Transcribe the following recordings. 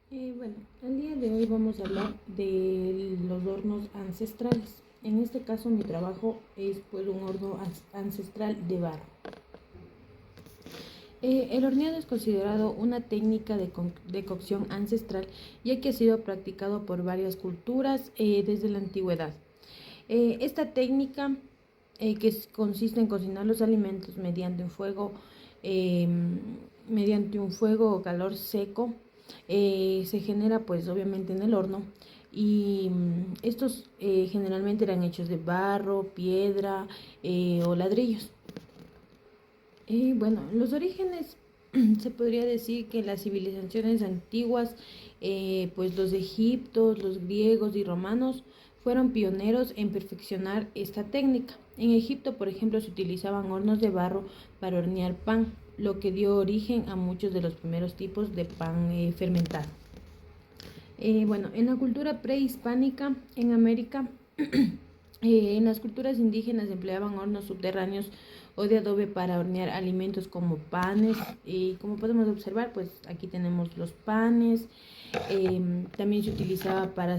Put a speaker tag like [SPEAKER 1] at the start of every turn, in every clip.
[SPEAKER 1] Bueno, el día de hoy vamos a hablar de los hornos ancestrales. En este caso mi trabajo es pues un horno ancestral de barro. El horneado es considerado una técnica de cocción ancestral, ya que ha sido practicado por varias culturas desde la antigüedad. Esta técnica consiste en cocinar los alimentos eh, mediante un fuego o calor seco. Se genera pues obviamente en el horno y estos generalmente eran hechos de barro, piedra o ladrillos. Bueno, los orígenes se podría decir que las civilizaciones antiguas, pues los egiptos, los griegos y romanos fueron pioneros en perfeccionar esta técnica. En Egipto, por ejemplo, se utilizaban hornos de barro para hornear pan, lo que dio origen a muchos de los primeros tipos de pan fermentado. Bueno, en la cultura prehispánica en América, en las culturas indígenas empleaban hornos subterráneos o de adobe para hornear alimentos como panes. Y como podemos observar, pues aquí tenemos los panes. También se utilizaba para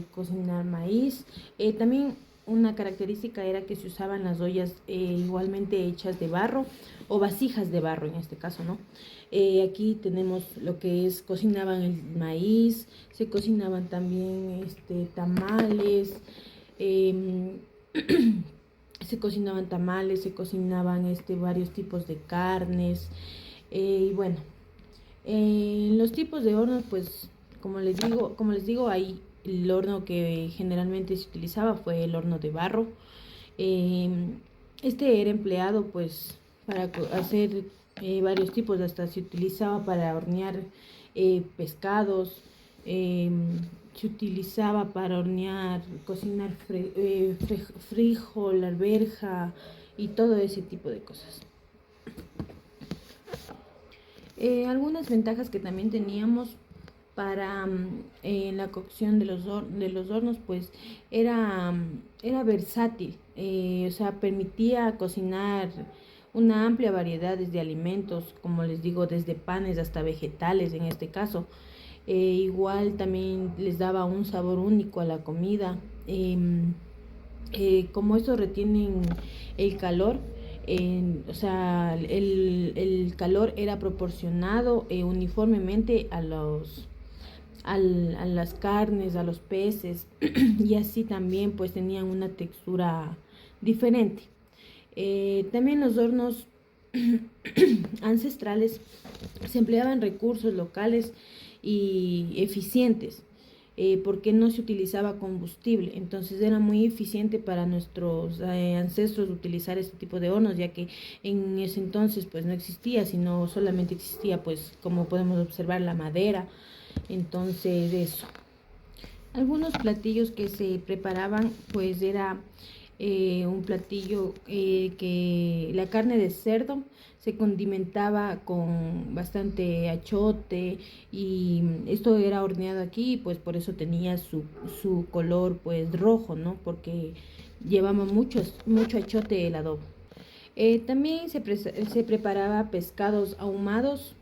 [SPEAKER 1] cocinar maíz. También una característica era que se usaban las ollas igualmente hechas de barro o vasijas de barro en este caso, ¿no? Aquí tenemos lo que es, cocinaban el maíz, se cocinaban también tamales, eh, se cocinaban varios tipos de carnes, y bueno, en los tipos de hornos, pues como les digo, ahí el horno que generalmente se utilizaba fue el horno de barro. Eh, este era empleado pues para hacer varios tipos, hasta se utilizaba para hornear pescados, eh, se utilizaba para hornear, cocinar frijol, arveja y todo ese tipo de cosas. Algunas ventajas que también teníamos para la cocción de de los hornos, pues era versátil, o sea, permitía cocinar una amplia variedad de alimentos, como les digo, desde panes hasta vegetales en este caso. Igual también les daba un sabor único a la comida. Como estos retienen el calor, o sea, el calor era proporcionado uniformemente a las carnes, a los peces, y así también pues tenían una textura diferente. También los hornos ancestrales se empleaban recursos locales y eficientes, porque no se utilizaba combustible. Entonces era muy eficiente para nuestros ancestros utilizar este tipo de hornos, ya que en ese entonces pues no existía, sino solamente existía, pues como podemos observar, la madera. Entonces eso. Algunos platillos que se preparaban pues era un platillo que la carne de cerdo se condimentaba con bastante achote, y esto era horneado aquí, pues por eso tenía su color pues rojo, ¿no? Porque llevaba mucho achote el adobo. También se preparaba pescados ahumados,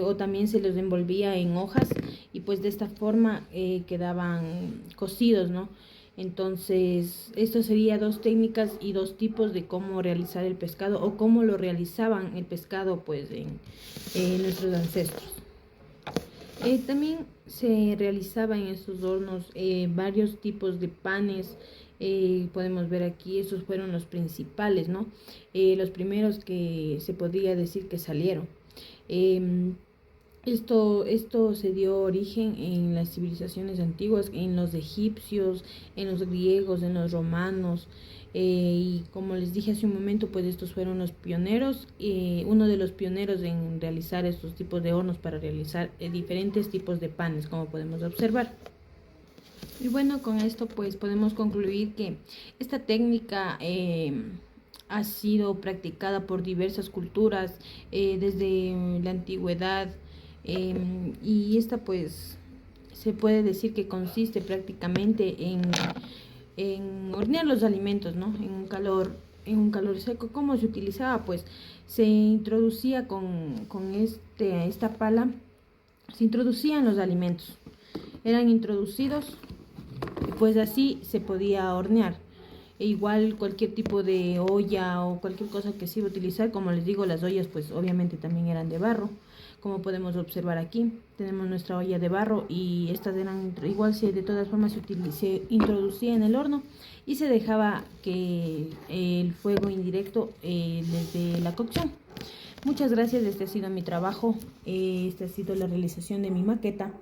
[SPEAKER 1] o también se los envolvía en hojas y pues de esta forma quedaban cocidos, ¿no? Entonces, esto sería dos técnicas y dos tipos de cómo realizar el pescado o cómo lo realizaban el pescado pues en nuestros ancestros. También se realizaba en estos hornos varios tipos de panes. Podemos ver aquí, esos fueron los principales, ¿no? Los primeros que se podría decir que salieron. Em, esto se dio origen en las civilizaciones antiguas, en los egipcios, en los griegos, en los romanos. Y como les dije hace un momento, pues estos fueron los pioneros, uno de los pioneros en realizar estos tipos de hornos para realizar diferentes tipos de panes, como podemos observar. Y bueno, con esto pues podemos concluir que esta técnica ha sido practicada por diversas culturas desde la antigüedad, y esta pues se puede decir que consiste prácticamente en hornear los alimentos, ¿no? En un calor seco. ¿Cómo se utilizaba? Pues se introducía con esta pala se introducían los alimentos. Eran introducidos, pues así se podía hornear. E igual cualquier tipo de olla o cualquier cosa que se iba a utilizar, como les digo, las ollas pues obviamente también eran de barro, como podemos observar aquí. Tenemos nuestra olla de barro y estas eran igual, si de todas formas se introducía en el horno y se dejaba que el fuego indirecto desde la cocción. Muchas gracias, este ha sido mi trabajo, esta ha sido la realización de mi maqueta.